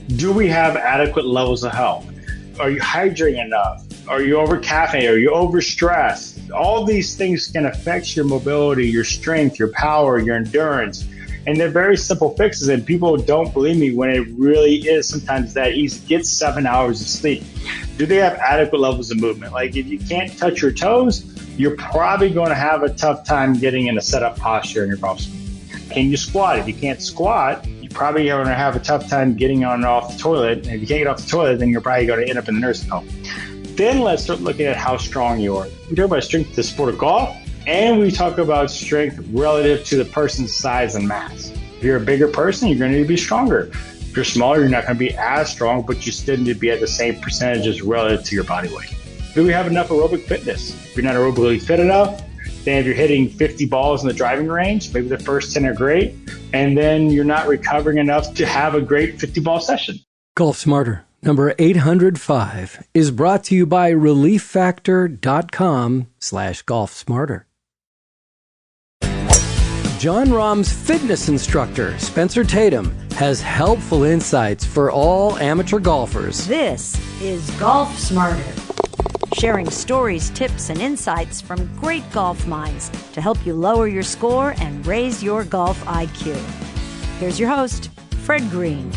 Do we have adequate levels of health? Are you hydrating enough? Are you over caffeinated? Are you overstressed? All these things can affect your mobility, your strength, your power, your endurance. And they're very simple fixes, and people don't believe me when it really is sometimes that easy. Get 7 hours of sleep. Do they have adequate levels of movement? Like if you can't touch your toes, you're probably going to have a tough time getting in a set-up posture in your golf swing. Can you squat? If you can't squat, you probably are going to have a tough time getting on and off the toilet. And if you can't get off the toilet, then you're probably going to end up in the nursing home. Then let's start looking at how strong you are. We talk about strength in the sport of golf, and we talk about strength relative to the person's size and mass. If you're a bigger person, you're going to need to be stronger. If you're smaller, you're not going to be as strong, but you still need to be at the same percentages relative to your body weight. Do we have enough aerobic fitness? If you're not aerobically fit enough, then if you're hitting 50 balls in the driving range, maybe the first 10 are great, and then you're not recovering enough to have a great 50-ball session. Golf Smarter, number 805, is brought to you by relieffactor.com/golfsmarter. Jon Rahm's fitness instructor, Spencer Tatum, has helpful insights for all amateur golfers. This is Golf Smarter, sharing stories, tips, and insights from great golf minds to help you lower your score and raise your golf IQ. Here's your host, Fred Green.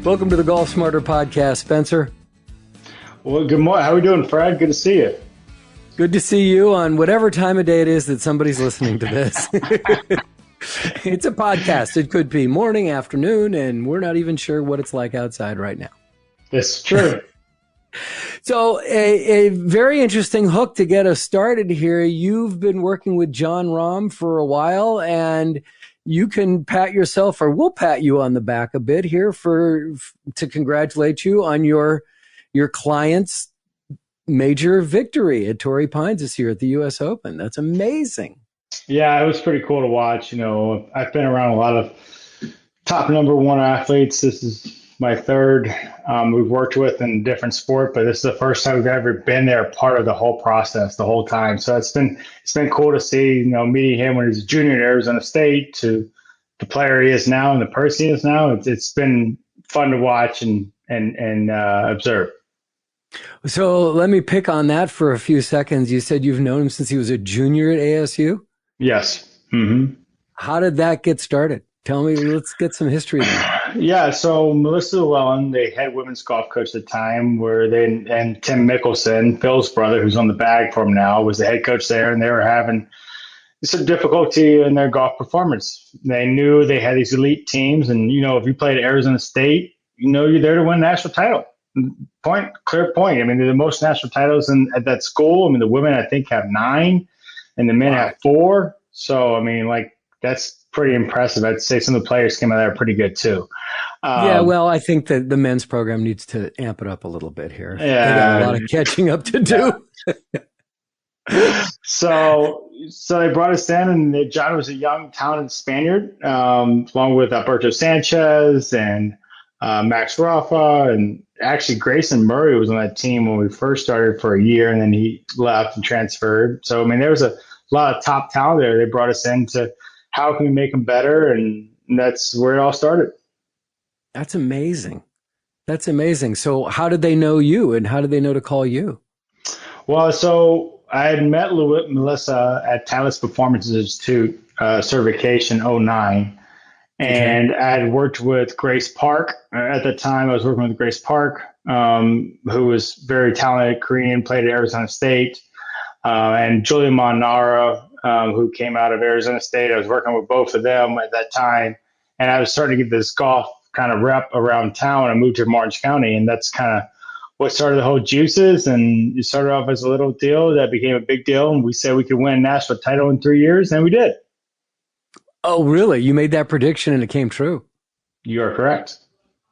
Welcome to the Golf Smarter podcast, Spencer. Well, good morning. How are we doing, Fred? Good to see you. Good to see you on whatever time of day it is that somebody's listening to this. It's a podcast. It could be morning, afternoon, and we're not even sure what it's like outside right now. That's true. So a very interesting hook to get us started here. You've been working with Jon Rahm for a while, and you can pat yourself, or we'll pat you on the back a bit here to congratulate you on your client's major victory at Torrey Pines this year at the U.S. Open. That's amazing. Yeah, it was pretty cool to watch. You know, I've been around a lot of top number one athletes. This is my third we've worked with in a different sport, but this is the first time we've ever been there, part of the whole process, the whole time. So it's been cool to see, you know, meeting him when he was a junior at Arizona State to the player he is now and the person he is now. It's been fun to watch and observe. So let me pick on that for a few seconds. You said you've known him since he was a junior at ASU? Yes. Mm-hmm. How did that get started? Tell me, let's get some history there. Yeah, so Melissa Llewellyn, the head women's golf coach at the time, and Tim Mickelson, Phil's brother, who's on the bag for him now, was the head coach there, and they were having some difficulty in their golf performance. They knew they had these elite teams, and, you know, if you played at Arizona State, you know you're there to win a national title. Clear point. I mean, they're the most national titles at that school. I mean, the women, I think, have 9, and the men have 4. So, I mean, like, that's pretty impressive. I'd say some of the players came out there pretty good too. Yeah, well, I think that the men's program needs to amp it up a little bit here. Yeah, they got a lot of catching up to do. So they brought us in, and John was a young, talented Spaniard, along with Alberto Sanchez and Max Rafa, and actually Grayson Murray was on that team when we first started for a year, and then he left and transferred. So, I mean, there was a lot of top talent there. They brought us in to how can we make them better, and that's where it all started. That's amazing. That's amazing. So how did they know you, and how did they know to call you? Well, so I had met Melissa at Taylor's Performance Institute certification 09, and I had worked with Grace Park. At the time, I was working with Grace Park, who was very talented Korean, played at Arizona State, and Julia Monara, who came out of Arizona State. I was working with both of them at that time, and I was starting to get this golf kind of rep around town. I moved to Orange County, and that's kind of what started the whole juices. And it started off as a little deal that became a big deal, and we said we could win a national title in 3 years, and we did. Oh, really? You made that prediction and it came true? You are correct.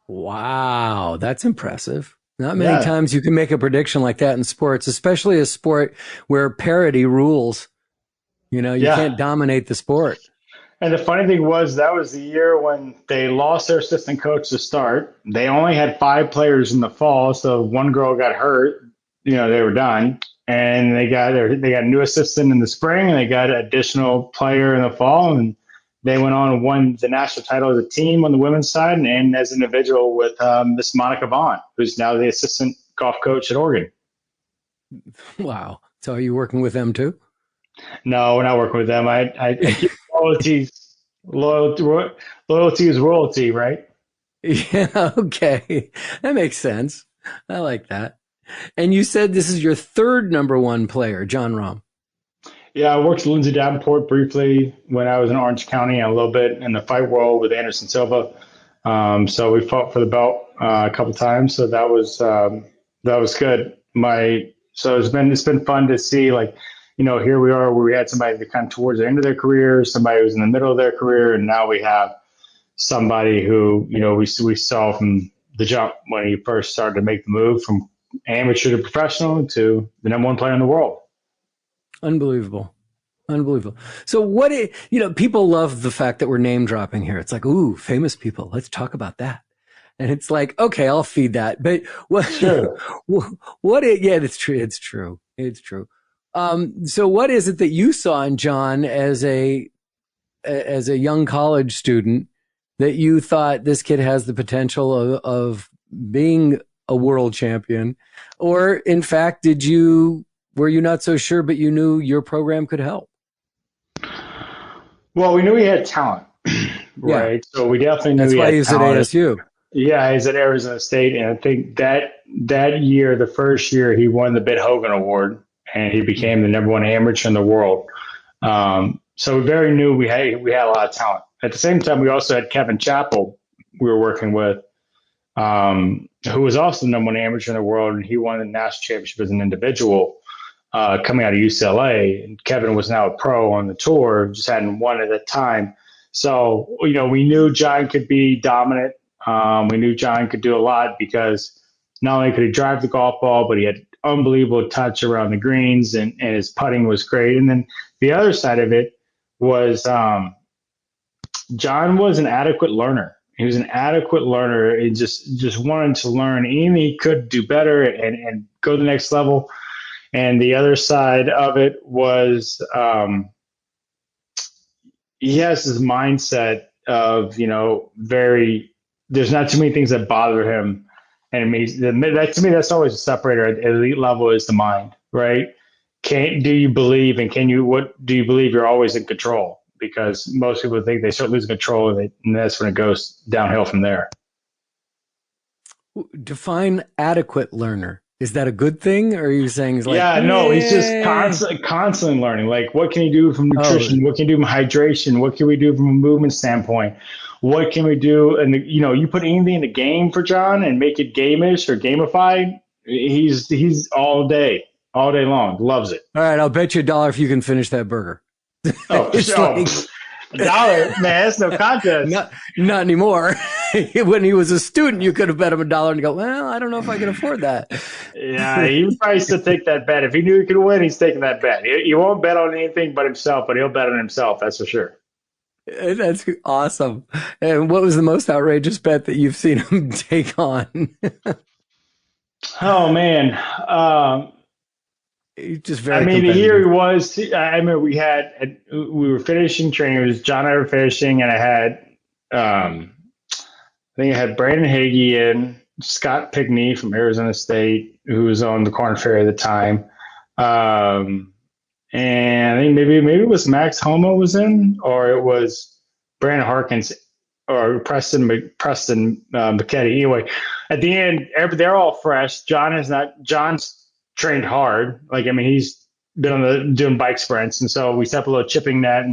Wow, that's impressive. Not many times you can make a prediction like that in sports, especially a sport where parity rules. You know, you can't dominate the sport. And the funny thing was, that was the year when they lost their assistant coach to start. They only had 5 players in the fall, so one girl got hurt. You know, they were done. And they got a new assistant in the spring, and they got an additional player in the fall. And they went on and won the national title as a team on the women's side and as an individual with Miss Monica Vaughn, who's now the assistant golf coach at Oregon. Wow. So are you working with them too? No, we're not working with them. I keep loyalty is royalty, right? Yeah. Okay. That makes sense. I like that. And you said this is your third number one player, Jon Rahm. Yeah, I worked with Lindsay Davenport briefly when I was in Orange County and a little bit in the fight world with Anderson Silva. So we fought for the belt a couple times. So that was good. So it's been fun to see, like, here we are where we had somebody that kind of towards the end of their career, somebody who was in the middle of their career, and now we have somebody who, we saw from the jump when he first started to make the move from amateur to professional to the number one player in the world. Unbelievable. So people love the fact that we're name dropping here. It's like, ooh, famous people. Let's talk about that. And it's like, okay, I'll feed that. But Sure. yeah, it's true. It's true. So what is it that you saw in Jon as a young college student that you thought this kid has the potential of being a world champion? Or in fact, were you not so sure, but you knew your program could help? Well, we knew he had talent, right? Yeah. So we definitely knew that's he why had he's talent. at ASU. Yeah, he's at Arizona State, and I think that year, the first year, he won the Bid Hogan Award, and he became the number one amateur in the world. So we very knew we had a lot of talent. At the same time, we also had Kevin Chappell we were working with, who was also the number one amateur in the world, and he won the national championship as an individual coming out of UCLA. And Kevin was now a pro on the tour, just hadn't won at that time. So, we knew Jon could be dominant. We knew Jon could do a lot because not only could he drive the golf ball, but he had unbelievable touch around the greens and his putting was great. And then the other side of it was Jon was an adequate learner. He was an adequate learner and just wanted to learn anything he could do better and go to the next level. And the other side of it was he has this mindset of, there's not too many things that bother him. And to me, that's always a separator at elite level is the mind, right? Do you believe what do you believe you're always in control? Because most people think they start losing control and that's when it goes downhill from there. Define adequate learner. Is that a good thing? Or are you saying he's like, he's just constantly learning. Like, what can he do from nutrition? What can he do from hydration? What can we do from a movement standpoint? What can we do? And you put anything in the game for Jon and make it gamish or gamified. He's all day long. Loves it. All right. I'll bet you $1 if you can finish that burger. Oh, $1, man, that's no contest. Not anymore. When he was a student, you could have bet him $1 and go, well, I don't know if I can afford that. Yeah, he would probably still take that bet. If he knew he could win, he's taking that bet. He won't bet on anything but himself, but he'll bet on himself. That's for sure. That's awesome. And what was the most outrageous bet that you've seen him take on? Oh, man. Just very here he was. I remember we were finishing training. It was Jon and I were finishing, and I had, I think I had Brandon Hagee in, Scott Pigney from Arizona State, who was on the Corn Ferry at the time. And I think maybe it was Max Homa was in, or it was Brandon Harkins or Preston McKetty. Anyway, at the end, they're all fresh. Jon's trained hard. He's been doing bike sprints. And so we set up a little chipping net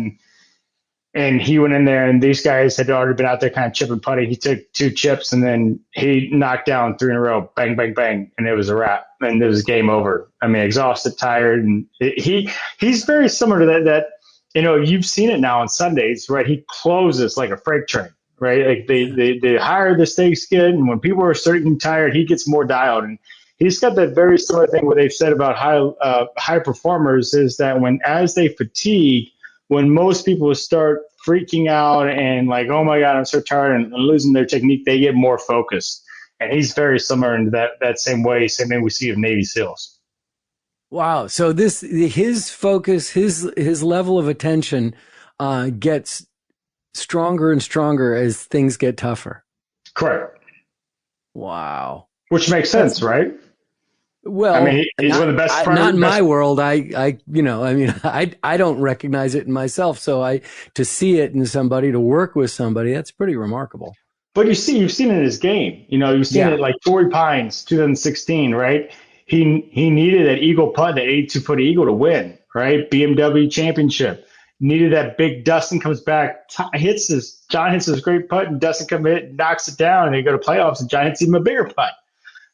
and he went in there and these guys had already been out there kind of chipping putting. He took 2 chips and then he knocked down 3 in a row, bang, bang, bang. And it was a wrap and it was game over. Exhausted, tired. And he's very similar to that, you've seen it now on Sundays, right? He closes like a freight train, right? Like they hire the stakes kid. And when people are starting tired, he gets more dialed. And he's got that very similar thing. What they've said about high performers is that as they fatigue, when most people start freaking out and like, oh my God, I'm so tired and losing their technique, they get more focused. And he's very similar in that same way, same thing we see of Navy SEALs. Wow. So his focus, his level of attention gets stronger and stronger as things get tougher. Correct. Wow. Which makes sense, right? Well, I mean, he's one of the best. Not in my world. I don't recognize it in myself. So to see it in somebody, to work with somebody, that's pretty remarkable. But you've seen it in his game. You've seen it like Torrey Pines, 2016, right? He needed that eagle putt, that 82-foot eagle to win, right? BMW championship. Needed that big. Dustin comes back, John hits his great putt, and Dustin comes in, knocks it down, and they go to playoffs, and John hits even a bigger putt,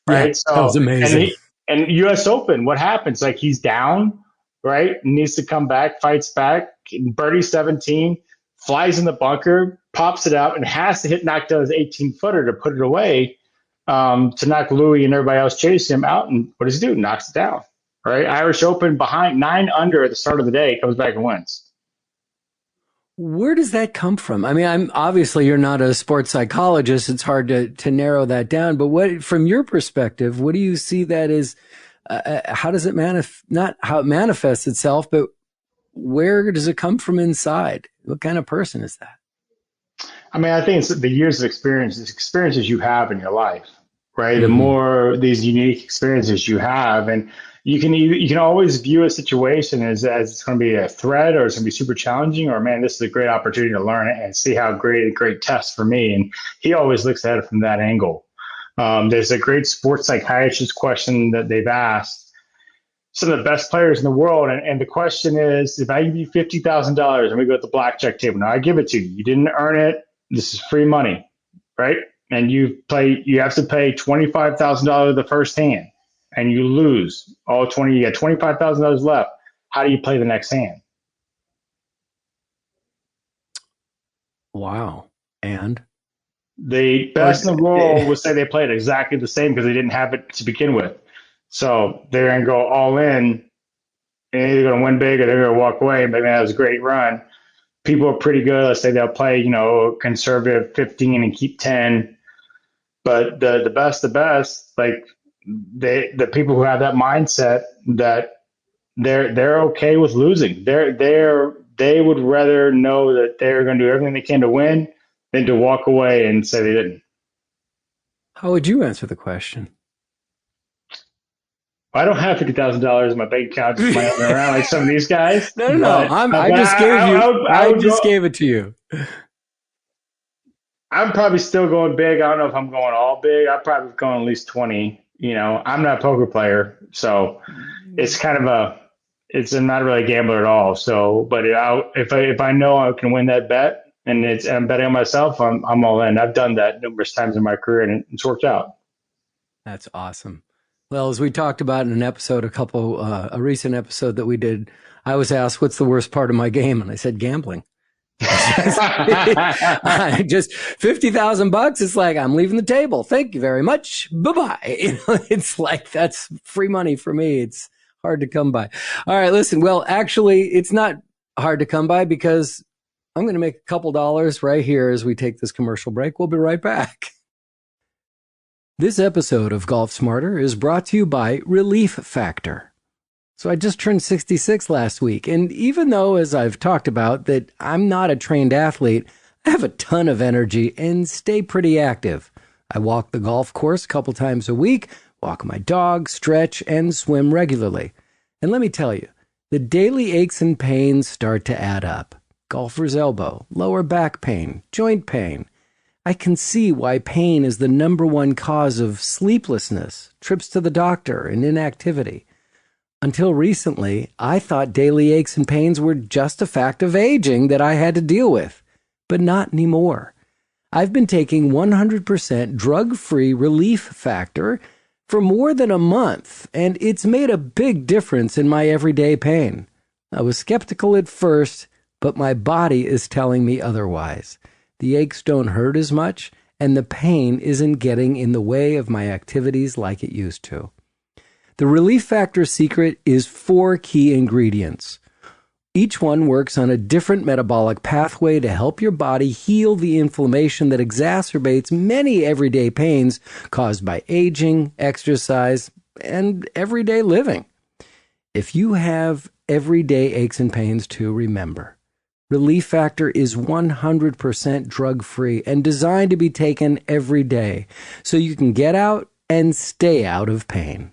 right? Yeah, so that was amazing. And U.S. Open, what happens? Like, he's down, right? Needs to come back, fights back, birdie 17, flies in the bunker, pops it out, and has to knock down his 18-footer to put it away, to knock Louis and everybody else chasing him out. And what does he do? Knocks it down, right? Irish Open behind 9 under at the start of the day, comes back and wins. Where does that come from? I mean, obviously you're not a sports psychologist. It's hard to narrow that down. But from your perspective, what do you see that is? How does it not how it manifests itself, but where does it come from inside? What kind of person is that? I mean, I think it's the years of experiences you have in your life, right? Mm-hmm. The more these unique experiences you have, and you can always view a situation as it's going to be a threat, or it's going to be super challenging, or, man, this is a great opportunity to learn it and see how great test for me. And he always looks at it from that angle. There's a great sports psychiatrist question that they've asked some of the best players in the world. And the question is, if I give you $50,000 and we go at the blackjack table, now I give it to you. You didn't earn it. This is free money, right? And you have to pay $25,000 the first hand, and you lose all 20. You got $25,000 left. How do you play the next hand? Wow. And the best in the world would say they played exactly the same because they didn't have it to begin with. So they're going to go all in, and they're either going to win big or they're going to walk away. But, man, that was a great run. People are pretty good. Let's say they'll play, conservative 15 and keep 10. But the best, like the people who have that mindset that they're okay with losing. They would rather know that they're going to do everything they can to win than to walk away and say they didn't. How would you answer the question? I don't have $50,000 in my bank account just playing around like some of these guys. No. I just gave it to you. I'm probably still going big. I don't know if I'm going all big. I'm probably going at least 20. I'm not a poker player, so it's kind of I'm not really a gambler at all. So, but if I know I can win that bet and I'm betting on myself, I'm all in. I've done that numerous times in my career, and it's worked out. That's awesome. Well, as we talked about in an episode, a recent episode that we did, I was asked, what's the worst part of my game? And I said, gambling. Just $50,000. It's like, I'm leaving the table. Thank you very much. Bye-bye. It's like, that's free money for me. It's hard to come by. All right, listen. Well, actually, it's not hard to come by because I'm going to make a couple dollars right here as we take this commercial break. We'll be right back. This episode of Golf Smarter is brought to you by Relief Factor. So I just turned 66 last week, and even though, as I've talked about, that I'm not a trained athlete, I have a ton of energy and stay pretty active. I walk the golf course a couple times a week, walk my dog, stretch, and swim regularly. And let me tell you, the daily aches and pains start to add up. Golfer's elbow, lower back pain, joint pain. I can see why pain is the number one cause of sleeplessness, trips to the doctor, and inactivity. Until recently, I thought daily aches and pains were just a fact of aging that I had to deal with, but not anymore. I've been taking 100% drug-free Relief Factor for more than a month, and it's made a big difference in my everyday pain. I was skeptical at first, but my body is telling me otherwise. The aches don't hurt as much, and the pain isn't getting in the way of my activities like it used to. The Relief Factor secret is 4 key ingredients. Each one works on a different metabolic pathway to help your body heal the inflammation that exacerbates many everyday pains caused by aging, exercise, and everyday living. If you have everyday aches and pains too, remember, Relief Factor is 100% drug-free and designed to be taken every day so you can get out and stay out of pain.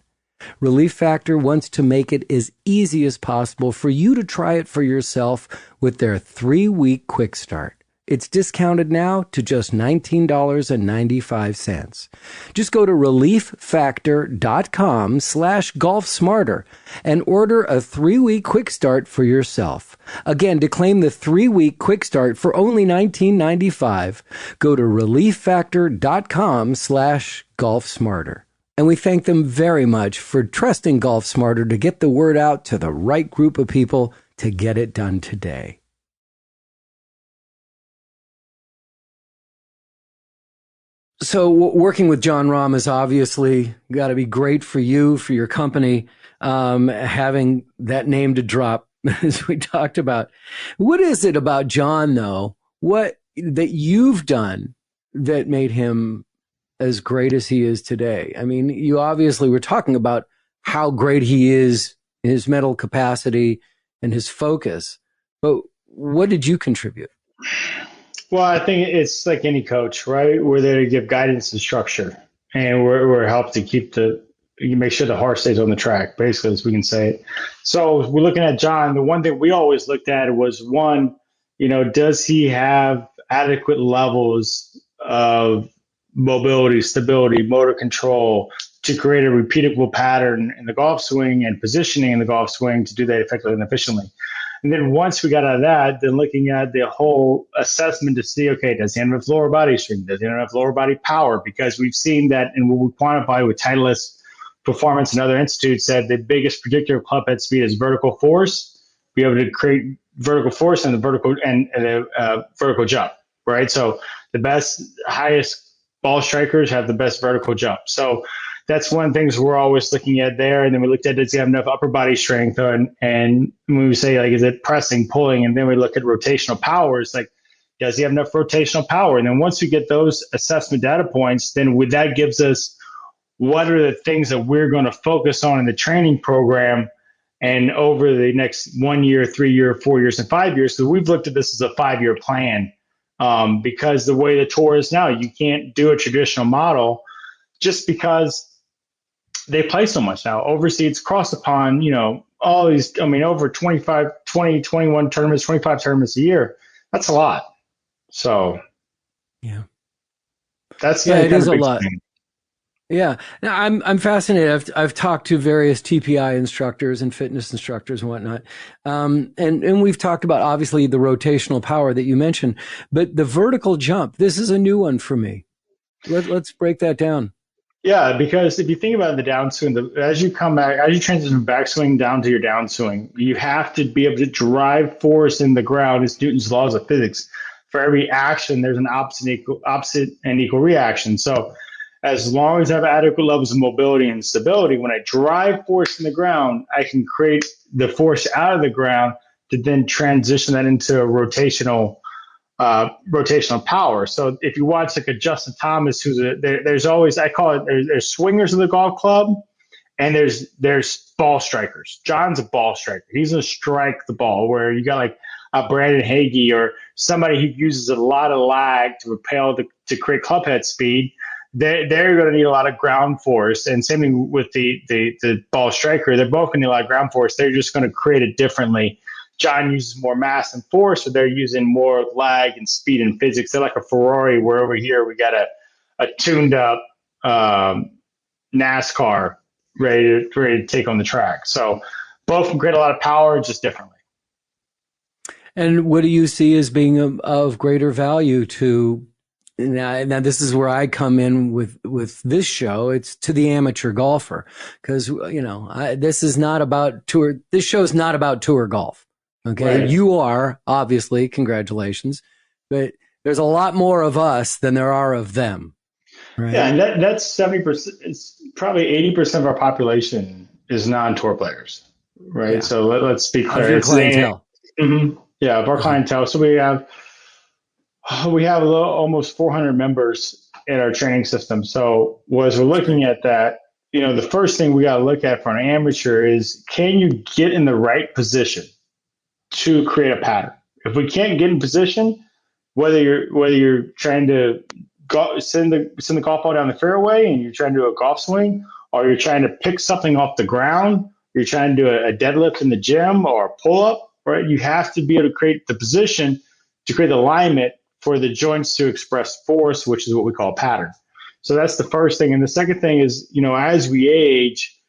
Relief Factor wants to make it as easy as possible for you to try it for yourself with their 3-week quick start. It's discounted now to just $19.95. Just go to relieffactor.com/golfsmarter and order a 3-week quick start for yourself. Again, to claim the 3-week quick start for only $19.95, go to relieffactor.com/golfsmarter. And we thank them very much for trusting Golf Smarter to get the word out to the right group of people to get it done today. So working with Jon Rahm is obviously got to be great for you, for your company, having that name to drop, as we talked about. What is it about Jon, though, what that you've done that made him as great as he is today? I mean, you obviously were talking about how great he is in his mental capacity and his focus, but what did you contribute? Well, I think it's like any coach, right? We're there to give guidance and structure, and we're help to you make sure the horse stays on the track, basically, as we can say it. So we're looking at Jon. The one thing we always looked at was, one, does he have adequate levels of mobility, stability, motor control to create a repeatable pattern in the golf swing and positioning in the golf swing to do that effectively and efficiently. And then once we got out of that, then looking at the whole assessment to see, okay, does he have enough lower body strength? Does he have enough lower body power? Because we've seen that, and what we quantify with Titleist Performance and other institutes, said the biggest predictor of club head speed is vertical force. Be able to create vertical force and the vertical jump, right? So the best, highest ball strikers have the best vertical jump. So that's one of the things we're always looking at there. And then we looked at, does he have enough upper body strength? And when we say, like, is it pressing, pulling? And then we look at rotational power. It's like, does he have enough rotational power? And then once we get those assessment data points, then that gives us what are the things that we're going to focus on in the training program and over the next 1 year, 3 year, 4 years, and 5 years. So we've looked at this as a 5-year plan because the way the tour is now, you can't do a traditional model just because they play so much now. Overseas, across the pond, all these, over 21 tournaments, 25 tournaments a year. That's a lot. So, yeah, it is a lot. Thing. Yeah. Now, I'm fascinated. I've talked to various TPI instructors and fitness instructors and whatnot. And we've talked about, obviously, the rotational power that you mentioned, but the vertical jump, this is a new one for me. Let's break that down. Yeah, because if you think about the downswing, as you come back, as you transition from backswing down to your downswing, you have to be able to drive force in the ground. It's Newton's laws of physics. For every action, there's an opposite and equal reaction. So as long as I have adequate levels of mobility and stability, when I drive force in the ground, I can create the force out of the ground to then transition that into rotational power. So if you watch like a Justin Thomas, there's always, I call it, there's swingers of the golf club, and there's ball strikers. Jon's a ball striker. He's gonna strike the ball, where you got like a Brandon Hagee or somebody who uses a lot of lag to repel to create club head speed. They're going to need a lot of ground force, and same thing with the ball striker. They're both going to need a lot of ground force. They're just going to create it differently. Jon uses more mass and force, so they're using more lag and speed and physics. They're like a Ferrari, where over here we got a tuned up NASCAR ready to take on the track. So both can create a lot of power, just differently. And what do you see as being of greater value to? Now, this is where I come in with this show. It's to the amateur golfer, because this is not about tour. This show is not about tour golf. Okay, right. You are, obviously, congratulations, but there's a lot more of us than there are of them. Right? Yeah, and that's 70%. It's probably 80% of our population is non-tour players, right? Yeah. So let's be clear. Of your clientele. Mm-hmm. Yeah, of our clientele. So we have almost 400 members in our training system. So as we're looking at that, the first thing we got to look at for an amateur is, can you get in the right position to create a pattern? If we can't get in position, whether you're trying to send the golf ball down the fairway and you're trying to do a golf swing, or you're trying to pick something off the ground, you're trying to do a deadlift in the gym or a pull up, right? You have to be able to create the position to create alignment for the joints to express force, which is what we call a pattern. So that's the first thing. And the second thing is, as we age,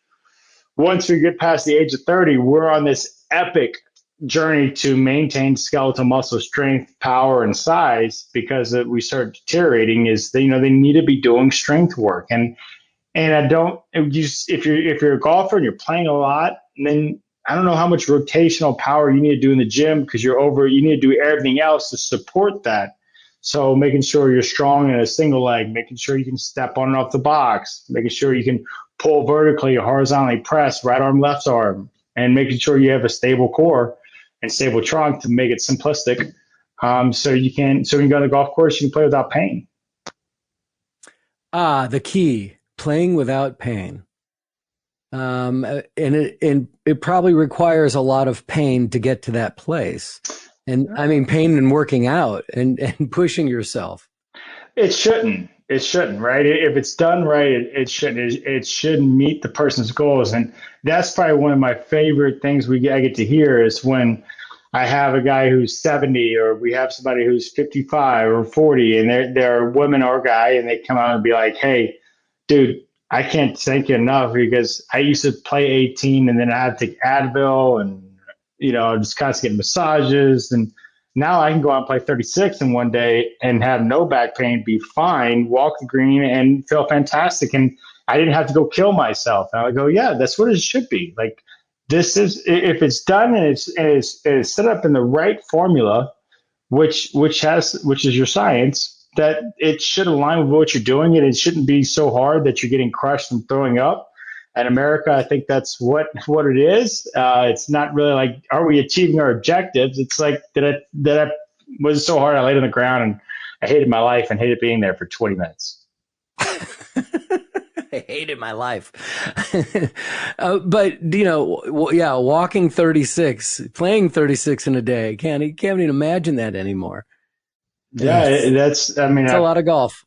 once we get past the age of 30, we're on this epic journey to maintain skeletal muscle strength, power, and size, because we start deteriorating is they need to be doing strength work. And I don't, if you're a golfer and you're playing a lot, then I don't know how much rotational power you need to do in the gym, because you need to do everything else to support that. So making sure you're strong in a single leg, making sure you can step on and off the box, making sure you can pull vertically or horizontally press, right arm, left arm, and making sure you have a stable core and stable trunk to make it simplistic. So you can go on the golf course, you can play without pain. The key, playing without pain. And it probably requires a lot of pain to get to that place. And I mean, pain in working out and pushing yourself. It shouldn't, right? If it's done right, it shouldn't meet the person's goals. And that's probably one of my favorite things I get to hear is when I have a guy who's 70, or we have somebody who's 55 or 40, and they're a woman or a guy, and they come out and be like, hey, dude, I can't thank you enough, because I used to play 18 and then I had to take Advil and, just constantly get massages. And now I can go out and play 36 in one day and have no back pain, be fine, walk the green and feel fantastic. And I didn't have to go kill myself. And I go, yeah, that's what it should be. Like, this is, if it's done and it's set up in the right formula, which is your science, that it should align with what you're doing, and it shouldn't be so hard that you're getting crushed and throwing up. In America, I think that's what it is. It's not really like, are we achieving our objectives? It's like, was it so hard I laid on the ground and I hated my life and hated being there for 20 minutes. I hated my life. But, walking 36, playing 36 in a day, can't even imagine that anymore. Yeah, it's a lot of golf.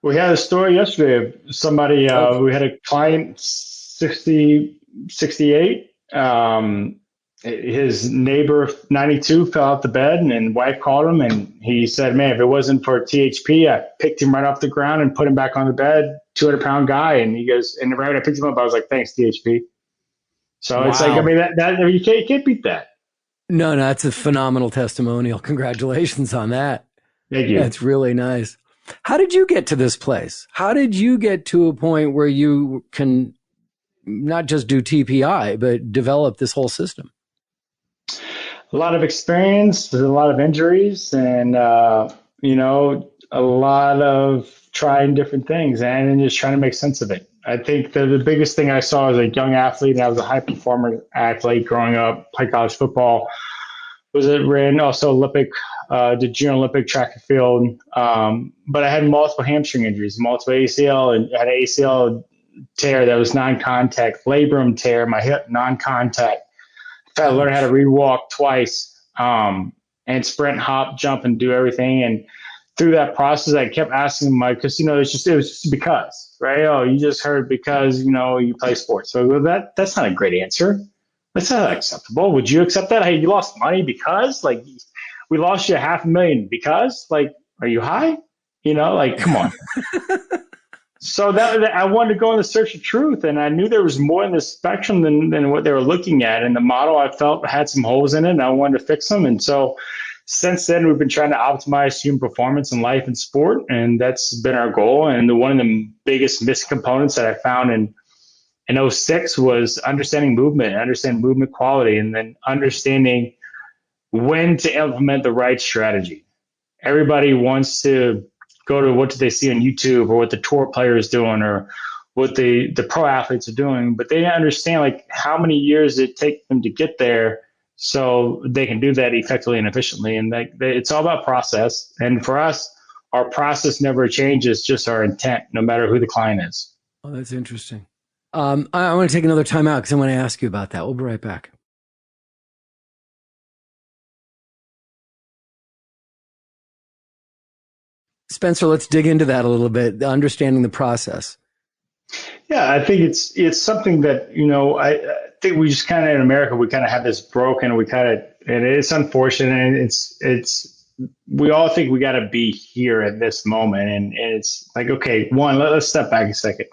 We had a story yesterday of somebody, we had a client, 68. His neighbor, 92, fell out the bed, and wife called him, and he said, man, if it wasn't for THP, I picked him right off the ground and put him back on the bed, 200-pound guy. And he goes, and right when I picked him up, I was like, thanks, THP. So Wow. It's like, you can't beat that. No, that's a phenomenal testimonial. Congratulations on that. Thank you. That's really nice. How did you get to this place? How did you get to a point where you can not just do TPI, but develop this whole system? A lot of experience, a lot of injuries, and, a lot of trying different things and then just trying to make sense of it. I think that the biggest thing I saw as a young athlete, and I was a high performer athlete growing up, played college football, ran also Olympic, did junior Olympic track and field. But I had multiple hamstring injuries, multiple ACL, and had an ACL tear that was non-contact, labrum tear, my hip non-contact. I had to learn how to rewalk twice, and sprint, hop, jump, and do everything. And through that process, I kept asking because, it was just because, right? Oh, you just heard because, you play sports. So that's not a great answer. That's not acceptable. Would you accept that? Hey, you lost money because, like, we lost you $500,000 because, like, are you high? Come on. So that I wanted to go in the search of truth, and I knew there was more in the spectrum than what they were looking at. And the model I felt had some holes in it, and I wanted to fix them. And so since then, we've been trying to optimize human performance in life and sport, and that's been our goal. And one of the biggest missing components that I found in 06 was understanding movement quality, and then understanding when to implement the right strategy. Everybody wants to go to what do they see on YouTube or what the tour player is doing or what the pro athletes are doing, but they understand like how many years it takes them to get there so they can do that effectively and efficiently. And it's all about process. And for us, our process never changes, just our intent, no matter who the client is. Oh, that's interesting. I want to take another time out because I want to ask you about that. We'll be right back. Spencer, let's dig into that a little bit, understanding the process. Yeah, I think it's something that, I think we just kind of in America, we kind of have this broken, and it's unfortunate. And we all think we got to be here at this moment. And it's like, okay, let's step back a second.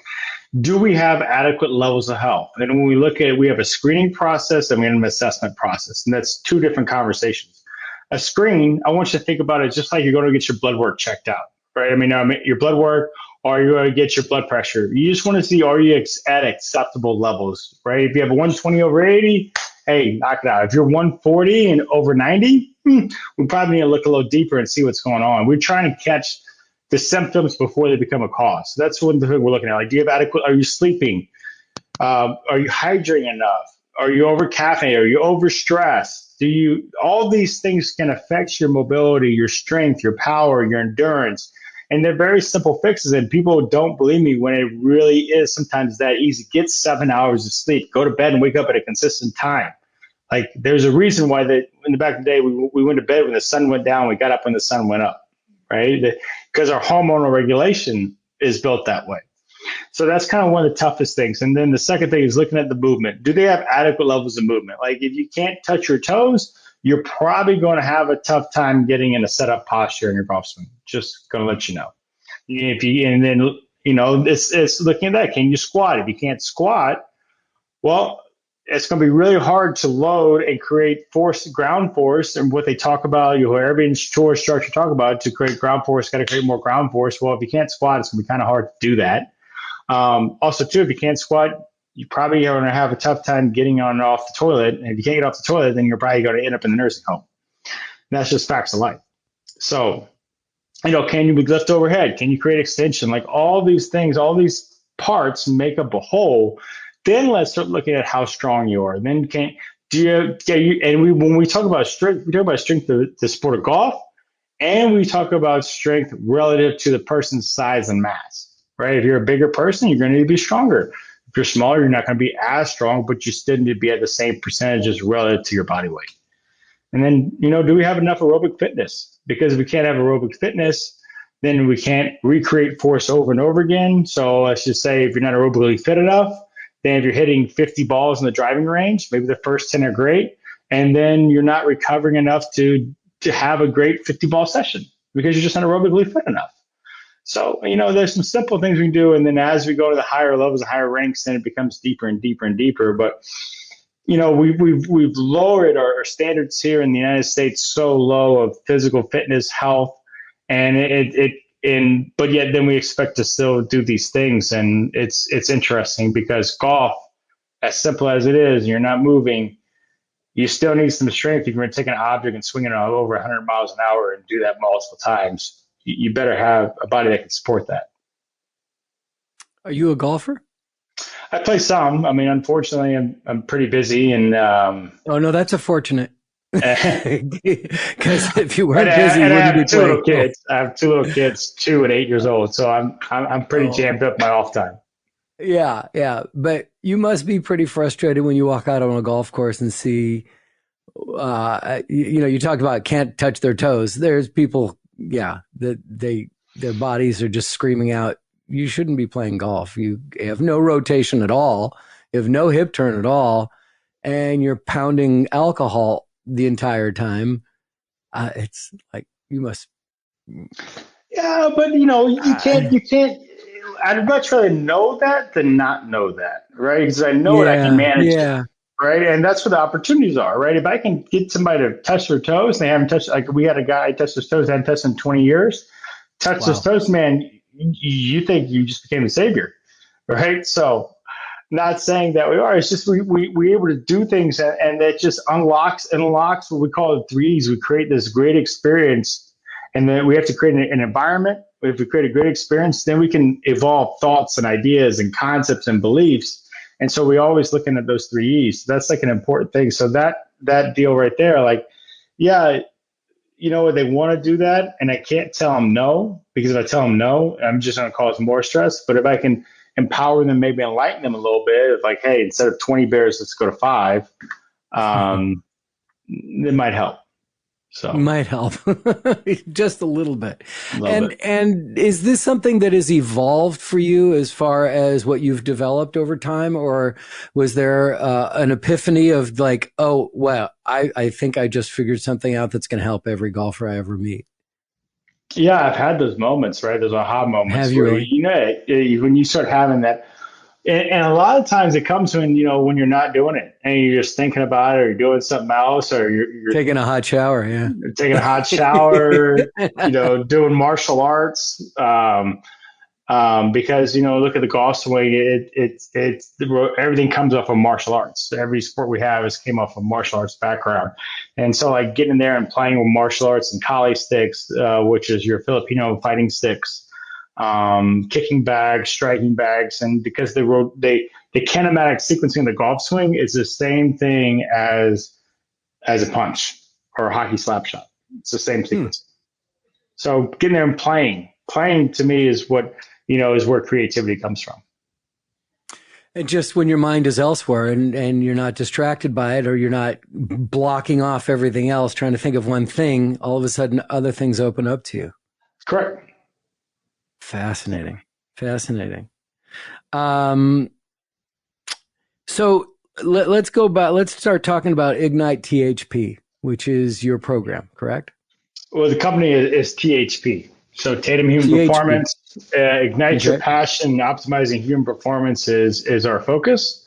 Do we have adequate levels of health? And when we look at it, we have a screening process and we have an assessment process. And that's two different conversations. A screen, I want you to think about it just like you're going to get your blood work checked out, right? I mean, your blood work, or you're going to get your blood pressure. You just want to see, are you at acceptable levels, right? If you have a 120 over 80, hey, knock it out. If you're 140 and over 90, we probably need to look a little deeper and see what's going on. We're trying to catch the symptoms before they become a cause. So that's one thing we're looking at. Like, do you have adequate, are you sleeping? Are you hydrating enough? Are you over caffeinated? Are you overstressed? All these things can affect your mobility, your strength, your power, your endurance. And they're very simple fixes. And people don't believe me when it really is sometimes that easy. Get 7 hours of sleep, go to bed and wake up at a consistent time. Like, there's a reason why in the back of the day, we went to bed when the sun went down, we got up when the sun went up, right? Because our hormonal regulation is built that way. So that's kind of one of the toughest things. And then the second thing is looking at the movement. Do they have adequate levels of movement? Like, if you can't touch your toes, you're probably going to have a tough time getting in a setup posture in your golf swing. Just going to let you know. It's looking at that. Can you squat? If you can't squat, well, it's going to be really hard to load and create ground force. And what they talk about, every instructor talk about, to create ground force, got to create more ground force. Well, if you can't squat, it's going to be kind of hard to do that. Also, too, if you can't squat, you probably are going to have a tough time getting on and off the toilet. And if you can't get off the toilet, then you're probably going to end up in the nursing home. And that's just facts of life. So, can you lift overhead? Can you create extension? Like, all these things, all these parts make up a whole. Then let's start looking at how strong you are. Then when we talk about strength, we talk about strength of the sport of golf, and we talk about strength relative to the person's size and mass, right? If you're a bigger person, you're going to need to be stronger. If you're smaller, you're not going to be as strong, but you still need to be at the same percentages relative to your body weight. And then, do we have enough aerobic fitness? Because if we can't have aerobic fitness, then we can't recreate force over and over again. So let's just say if you're not aerobically fit enough, then if you're hitting 50 balls in the driving range, maybe the first 10 are great, and then you're not recovering enough to have a great 50-ball session because you're just not aerobically fit enough. So, there's some simple things we can do. And then as we go to the higher levels, the higher ranks, then it becomes deeper and deeper and deeper. But, we've lowered our standards here in the United States so low of physical fitness, health, and but yet then we expect to still do these things. And it's interesting because golf, as simple as it is, you're not moving, you still need some strength. If you're going to take an object and swing it over 100 miles an hour and do that multiple times, you better have a body that can support that. Are you a golfer? I play some. I mean, unfortunately, I'm pretty busy. And oh no, that's a fortunate. Because if you weren't busy, and I have wouldn't be playing. Kids. I have two little kids, 2 and 8 years old. So I'm pretty jammed up my off time. Yeah. But you must be pretty frustrated when you walk out on a golf course and see, you talk about can't touch their toes. There's people, that their bodies are just screaming out, you shouldn't be playing golf. You have no rotation at all. You have no hip turn at all. And you're pounding alcohol the entire time. It's like, you must. Yeah, but you can't. I'd much rather know that than not know that, right? Because I know it, I can manage it, right? And that's where the opportunities are, right? If I can get somebody to touch their toes, they haven't touched. Like, we had a guy touch his toes, hadn't touched in 20 years. Touched his toes, man. You think you just became a savior, right? So, not saying that we are. It's just we're able to do things, and that just unlocks what we call the 3Es. We create this great experience, and then we have to create an environment. If we create a great experience, then we can evolve thoughts and ideas and concepts and beliefs. And so we're always looking at those 3Es. So that's like an important thing. So that deal right there, like, they want to do that, and I can't tell them no, because if I tell them no, I'm just going to cause more stress. But if I can empower them, maybe enlighten them a little bit, of like, hey, instead of 20 bears, let's go to 5, it might help. So might help just a little bit. love it. And is this something that has evolved for you as far as what you've developed over time, or was there an epiphany of like, oh, well, I think I just figured something out that's going to help every golfer I ever meet? Yeah, I've had those moments, right? Those aha Have moments you where, really? when you start having that, and a lot of times it comes when, when you're not doing it and you're just thinking about it, or you're doing something else, or you're Taking a hot shower, yeah. taking a hot shower, doing martial arts. Because look at the golf swing. Everything comes off of martial arts. Every sport we have came off of martial arts background, and so like getting in there and playing with martial arts and kali sticks, which is your Filipino fighting sticks, kicking bags, striking bags, and because the kinematic sequencing of the golf swing is the same thing as a punch or a hockey slap shot. It's the same sequence. So getting there and playing to me is what, is where creativity comes from. And just when your mind is elsewhere and you're not distracted by it, or you're not blocking off everything else, trying to think of one thing, all of a sudden other things open up to you. Correct. Fascinating. So let's go back. Let's start talking about Ignite THP, which is your program, correct? Well, the company is THP. So Tatum Human Performance, ignite your passion, optimizing human performance is our focus.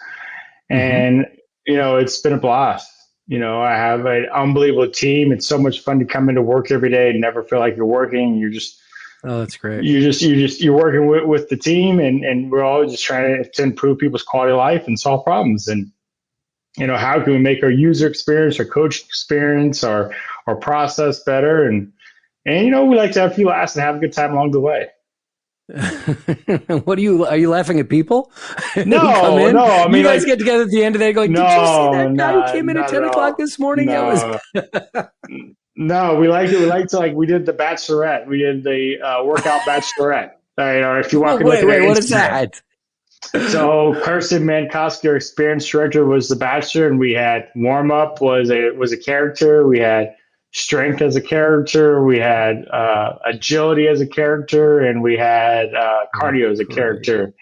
And, it's been a blast. I have an unbelievable team. It's so much fun to come into work every day and never feel like you're working. You're just, oh, that's great. You're working with the team, and we're all just trying to improve people's quality of life and solve problems. And, how can we make our user experience, our coach experience, our process better? And we like to have a few laughs and have a good time along the way. Are you laughing at people? No. I mean, you guys get together at the end of the day going, did you see that guy who came in at 10 o'clock this morning? No. No, we like it. We like to, we did the Bachelorette. We did the workout Bachelorette. Or if you walk wait, what is that? So Kirsten Mankowski, our experience director, was the Bachelor, and we had warm up was a character. We had strength as a character. We had agility as a character, and we had cardio as a character.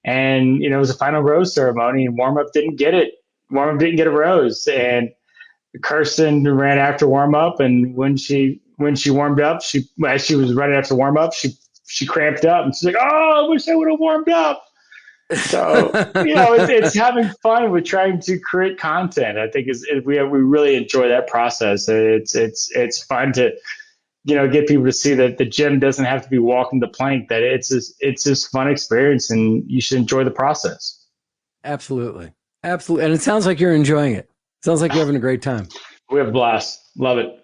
And it was a final rose ceremony, and warm up didn't get it. Warm up didn't get a rose, and Kirsten ran after warm up, and when she warmed up, as she was running after warm up, she cramped up, and she's like, "Oh, I wish I would have warmed up." So it's having fun with trying to create content. I think we really enjoy that process. It's fun to get people to see that the gym doesn't have to be walking the plank. That it's this fun experience, and you should enjoy the process. Absolutely, and it sounds like you're enjoying it. Sounds like you're having a great time. We have a blast. Love it.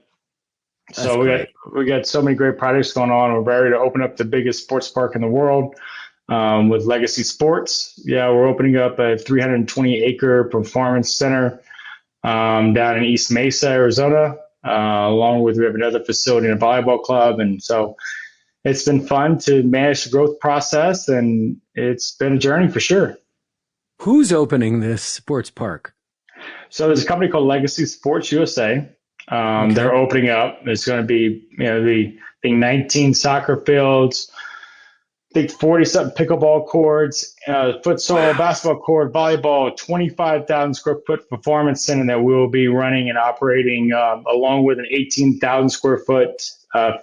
So we got so many great projects going on. We're ready to open up the biggest sports park in the world with Legacy Sports. Yeah, we're opening up a 320-acre performance center down in East Mesa, Arizona. Along with, we have another facility in a volleyball club. And so it's been fun to manage the growth process, and it's been a journey for sure. Who's opening this sports park? So there's a company called Legacy Sports USA. They're opening up. It's going to be, the 19 soccer fields, I think 40-something pickleball courts, futsal, basketball court, volleyball, 25,000 square foot performance center that we will be running and operating, along with an 18,000 square foot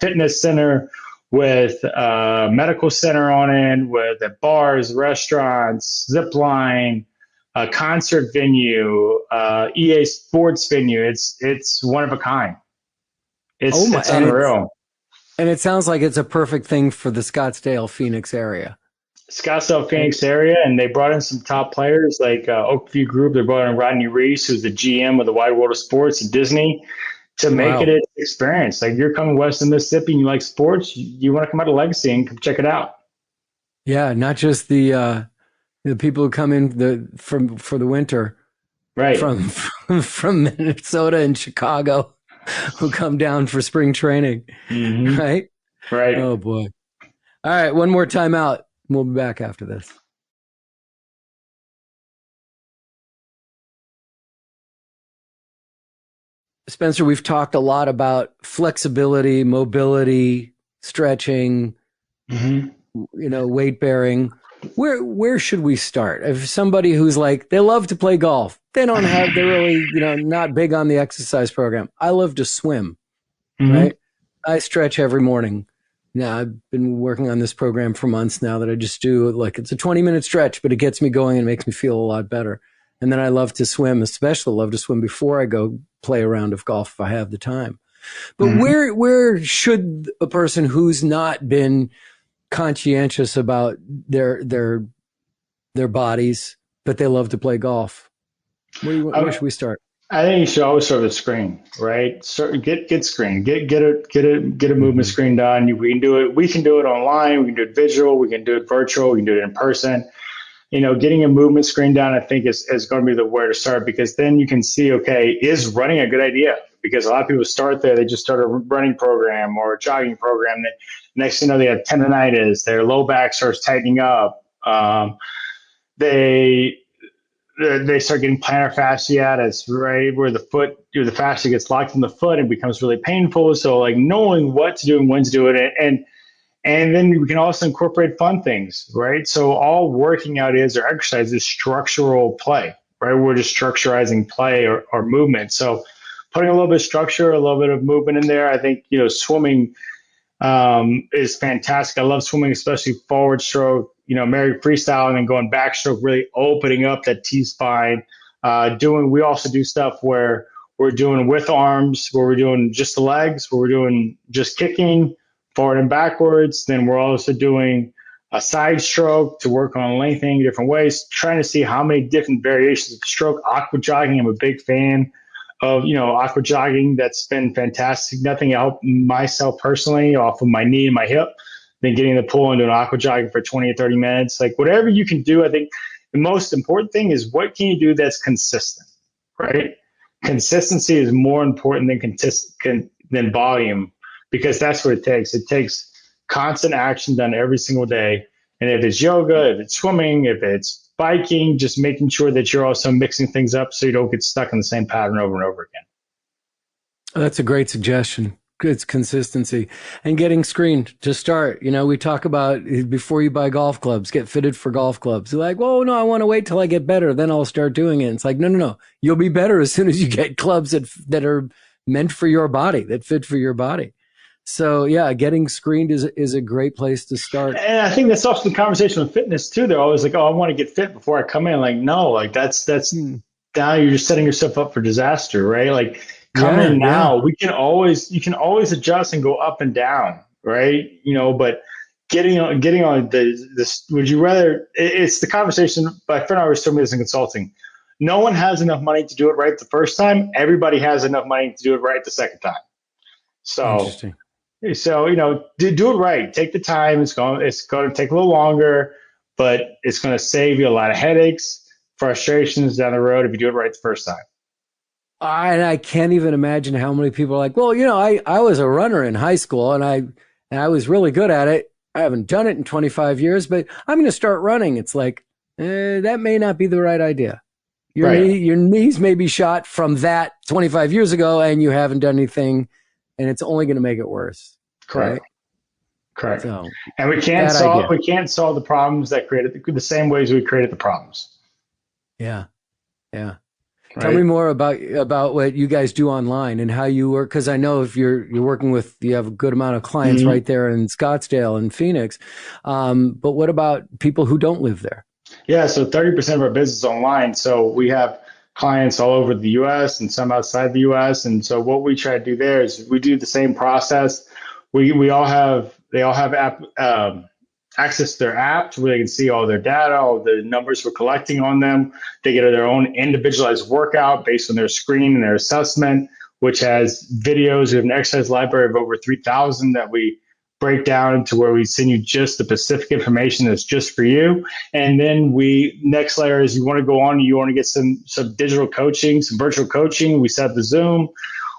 fitness center with a medical center on it, with bars, restaurants, zip line, a concert venue, EA Sports venue. It's one of a kind. It's unreal. And it sounds like it's a perfect thing for the Scottsdale, Phoenix area. Scottsdale, Phoenix area, and they brought in some top players like Oakview Group. They brought in Rodney Reese, who's the GM of the Wide World of Sports at Disney, to make it an experience. Like, you're coming west of Mississippi and you like sports, you want to come out of Legacy and come check it out. Yeah, not just the people who come in for the winter, right? From Minnesota and Chicago, who come down for spring training, right? Right. Oh boy! All right, one more time out. We'll be back after this. Spencer, we've talked a lot about flexibility, mobility, stretching, weight bearing. Where should we start? If somebody who's like, they love to play golf, they're really, not big on the exercise program. I love to swim, right? I stretch every morning. Now, I've been working on this program for months now that I just do, like, it's a 20-minute stretch, but it gets me going and makes me feel a lot better. And then I love to swim, especially love to swim before I go play a round of golf if I have the time. But where should a person who's not been conscientious about their bodies, but they love to play golf, where should we start? I think you should always start with a screen, right? So get screen, get a movement screen done. We can do it. We can do it online. We can do it visual. We can do it virtual. We can do it in person. Getting a movement screen done, I think is going to be the where to start, because then you can see, okay, is running a good idea? Because a lot of people start there. They just start a running program or a jogging program. That next thing you know, they have tendonitis. Their low back starts tightening up. They start getting plantar fasciitis, right, where the fascia gets locked in the foot and becomes really painful. So, like, knowing what to do and when to do it, and then we can also incorporate fun things, right? So all working out or exercise is structural play, right? We're just structurizing play or movement. So putting a little bit of structure, a little bit of movement in there. I think, swimming is fantastic. I love swimming, especially forward stroke, Mary freestyle, and then going backstroke, really opening up that T-spine. We also do stuff where we're doing with arms, where we're doing just the legs, where we're doing just kicking forward and backwards. Then we're also doing a side stroke to work on lengthening different ways, trying to see how many different variations of the stroke. Aqua jogging, I'm a big fan of, aqua jogging. That's been fantastic. Nothing helped myself personally off of my knee and my hip than getting in the pool and doing aqua jogging for 20 or 30 minutes. Like, whatever you can do, I think the most important thing is what can you do that's consistent, right? Consistency is more important than volume, because that's what it takes. It takes constant action done every single day. And if it's yoga, if it's swimming, if it's biking, just making sure that you're also mixing things up so you don't get stuck in the same pattern over and over again. That's a great suggestion. It's consistency and getting screened to start. We talk about before you buy golf clubs, get fitted for golf clubs. They're like, well, no, I want to wait till I get better. Then I'll start doing it. It's like, no. You'll be better as soon as you get clubs that are meant for your body, that fit for your body. So yeah, getting screened is a great place to start. And I think that's also the conversation with fitness too. They're always like, oh, I want to get fit before I come in. Like, no, like that's now you're just setting yourself up for disaster, right? Like, come in now. You can always adjust and go up and down, right? But getting on this, would you rather, it's the conversation, my friend always told me this in consulting. No one has enough money to do it right the first time. Everybody has enough money to do it right the second time. So, interesting. So, do it right. Take the time. It's going to take a little longer, but it's going to save you a lot of headaches, frustrations down the road if you do it right the first time. And I can't even imagine how many people are like, well, I was a runner in high school and I was really good at it. I haven't done it in 25 years, but I'm going to start running. It's like, that may not be the right idea. Your knees may be shot from that 25 years ago and you haven't done anything, and it's only going to make it worse. Correct. Right? Correct. So, and we can't solve the problems that created the same ways we created the problems. Yeah. Right? Tell me more about what you guys do online and how you work, because I know if you're working with, you have a good amount of clients right there in Scottsdale and Phoenix. But what about people who don't live there? Yeah, so 30% of our business is online. So we have clients all over the U.S. and some outside the U.S. And so what we try to do there is we do the same process. They all have access to their app where they can see all their data, all the numbers we're collecting on them. They get their own individualized workout based on their screen and their assessment, which has videos. We have an exercise library of over 3,000 that we break down to where we send you just the specific information that's just for you. And then next layer is you want to get some digital coaching, some virtual coaching. We set up the Zoom.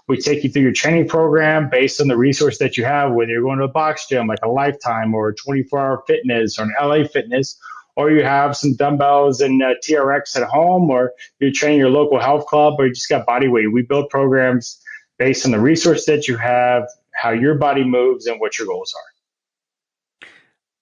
We take you through your training program based on the resource that you have, whether you're going to a box gym like a Lifetime or a 24-hour fitness or an LA Fitness, or you have some dumbbells and TRX at home, or you're training your local health club, or you just got body weight. We build programs based on the resource that you have, how your body moves, and what your goals are.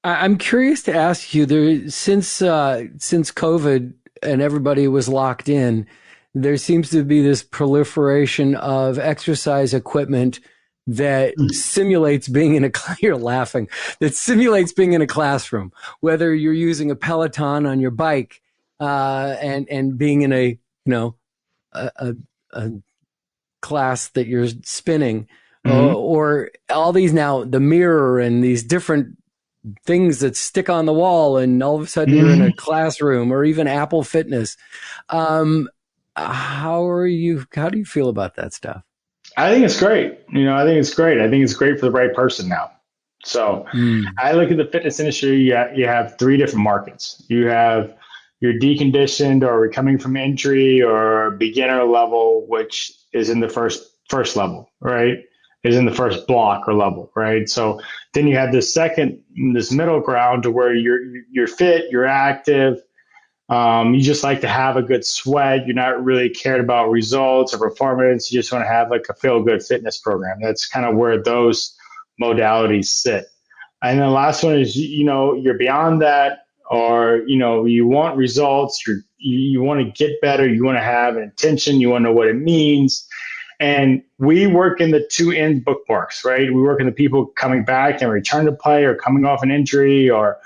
I'm curious to ask you, since COVID and everybody was locked in, there seems to be this proliferation of exercise equipment that simulates being in a, you're laughing, that simulates being in a classroom, whether you're using a Peloton on your bike, and being in a, a class that you're spinning, or all these now, the mirror and these different things that stick on the wall, and all of a sudden you're in a classroom, or even Apple Fitness. How do you feel about that stuff? I think it's great. I think it's great. I think it's great for the right person now. So I look at the fitness industry. You have three different markets. You have your deconditioned or coming from injury or beginner level, which is in the first level, right? Is in the first block or level, right? So then you have this middle ground to where you're fit, you're active. You just like to have a good sweat. You're not really cared about results or performance. You just want to have like a feel good fitness program. That's kind of where those modalities sit. And the last one is, you're beyond that, or, you want results. You want to get better. You want to have an intention. You want to know what it means. And we work in the two end bookmarks, right? We work in the people coming back and return to play, or coming off an injury, or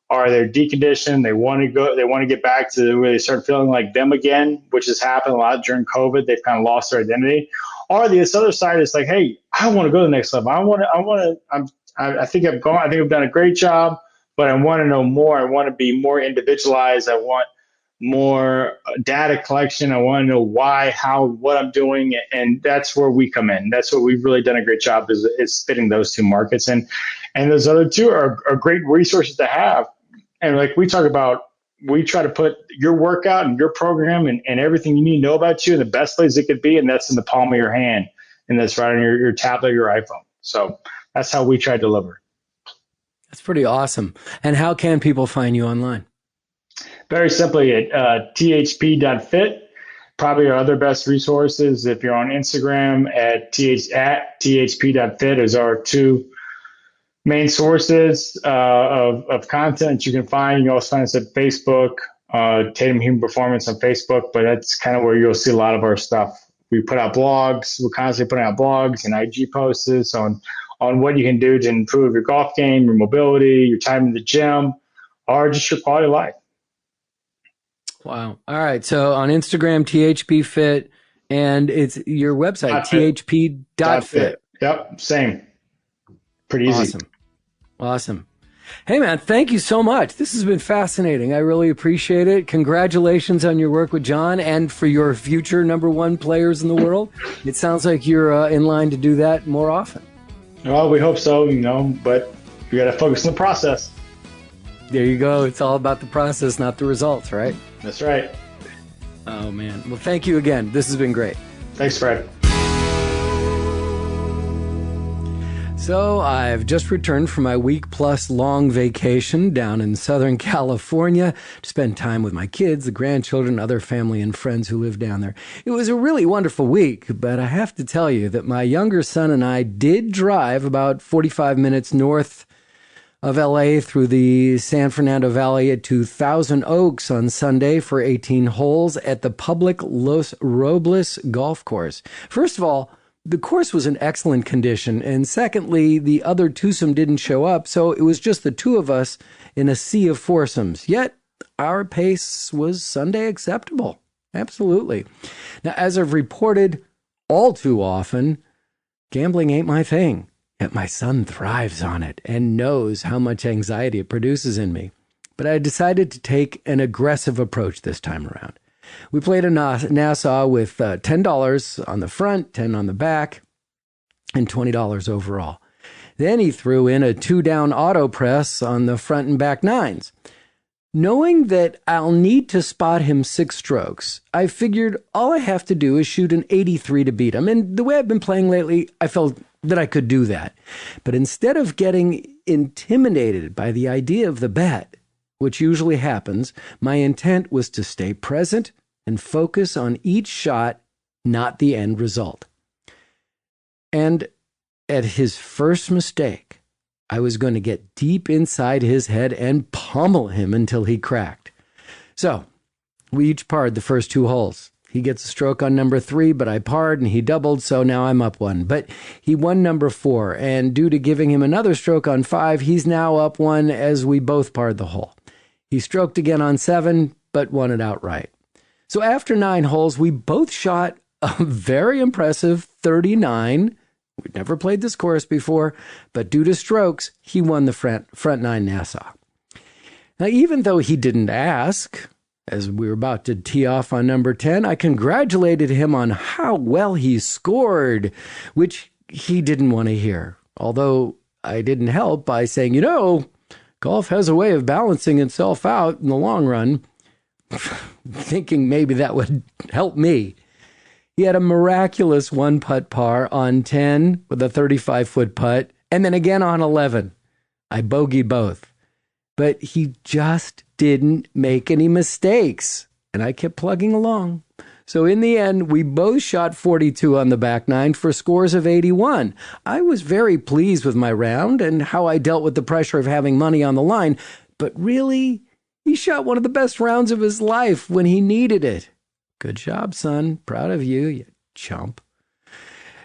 they're deconditioned. They want to get back to where they start feeling like them again, which has happened a lot during COVID. They've kind of lost their identity. Or this other side is like, hey, I want to go to the next level. I think I've done a great job, but I want to know more. I want to be more individualized. I want more data collection. I want to know why, how, what I'm doing. And that's where we come in. That's what we've really done a great job is fitting those two markets. And those other two are great resources to have. And like we talk about, we try to put your workout and your program and everything you need to know about you in the best place it could be. And that's in the palm of your hand. And that's right on your tablet, your iPhone. So that's how we try to deliver. That's pretty awesome. And how can people find you online? Very simply at thp.fit. Probably our other best resources. If you're on Instagram at thp.fit is our two main sources of content you can find. You can also find us at Facebook, Tatum Human Performance on Facebook, but that's kind of where you'll see a lot of our stuff. We put out blogs. We're constantly putting out blogs and IG posts on what you can do to improve your golf game, your mobility, your time in the gym, or just your quality of life. Wow. All right. So on Instagram, THPFit, and it's your website, thp.fit. Yep. Same. Pretty easy. Awesome. Hey, man, thank you so much. This has been fascinating. I really appreciate it. Congratulations on your work with John and for your future number one players in the world. It sounds like you're in line to do that more often. Well, we hope so, but you got to focus on the process. There you go. It's all about the process, not the results, right? That's right. Oh, man. Well, thank you again. This has been great. Thanks, Fred. So I've just returned from my week-plus long vacation down in Southern California to spend time with my kids, the grandchildren, other family and friends who live down there. It was a really wonderful week, but I have to tell you that my younger son and I did drive about 45 minutes north of LA through the San Fernando Valley to Thousand Oaks on Sunday for 18 holes at the public Los Robles golf course. First of all, the course was in excellent condition, and secondly, the other twosome didn't show up, so it was just the two of us in a sea of foursomes. Yet, our pace was Sunday acceptable. Absolutely. Now, as I've reported all too often, gambling ain't my thing. Yet my son thrives on it and knows how much anxiety it produces in me. But I decided to take an aggressive approach this time around. We played a Nassau with $10 on the front, $10 on the back, and $20 overall. Then he threw in a 2-down auto press on the front and back nines. Knowing that I'll need to spot him 6 strokes, I figured all I have to do is shoot an 83 to beat him. And the way I've been playing lately, I felt that I could do that. But instead of getting intimidated by the idea of the bet, which usually happens, my intent was to stay present and focus on each shot, not the end result. And at his first mistake, I was going to get deep inside his head and pummel him until he cracked. So we each parred the first 2 holes. He gets a stroke on number 3, but I parred and he doubled, so now I'm up 1. But he won number 4, and due to giving him another stroke on 5, he's now up 1 as we both parred the hole. He stroked again on 7, but won it outright. So after 9 holes, we both shot a very impressive 39. We'd never played this course before, but due to strokes, he won the front 9 Nassau. Now, even though he didn't ask, as we were about to tee off on number 10, I congratulated him on how well he scored, which he didn't want to hear. Although I didn't help by saying, golf has a way of balancing itself out in the long run, thinking maybe that would help me. He had a miraculous 1-putt par on 10 with a 35-foot putt, and then again on 11. I bogeyed both. But he just didn't make any mistakes, and I kept plugging along. So in the end, we both shot 42 on the back 9 for scores of 81. I was very pleased with my round and how I dealt with the pressure of having money on the line, but really, he shot one of the best rounds of his life when he needed it. Good job, son. Proud of you, you chump.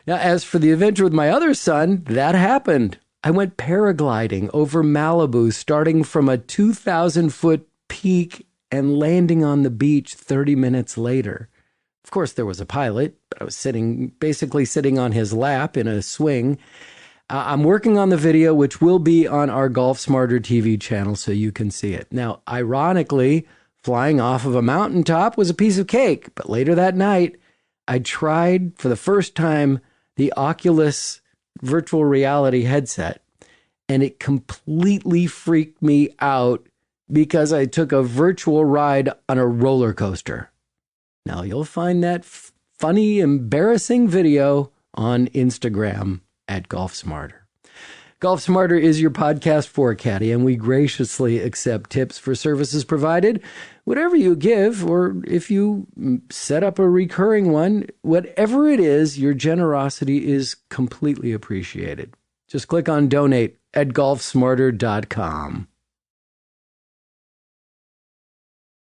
Now, as for the adventure with my other son, that happened. I went paragliding over Malibu, starting from a 2,000-foot peak and landing on the beach 30 minutes later. Of course, there was a pilot, but I was basically sitting on his lap in a swing. I'm working on the video, which will be on our Golf Smarter TV channel, so you can see it. Now, ironically, flying off of a mountaintop was a piece of cake, but later that night, I tried for the first time the Oculus virtual reality headset, and it completely freaked me out because I took a virtual ride on a roller coaster. Now, you'll find that funny, embarrassing video on Instagram at Golf Smarter. Golf Smarter is your podcast for Caddy, and we graciously accept tips for services provided. Whatever you give, or if you set up a recurring one, whatever it is, your generosity is completely appreciated. Just click on donate at golfsmarter.com.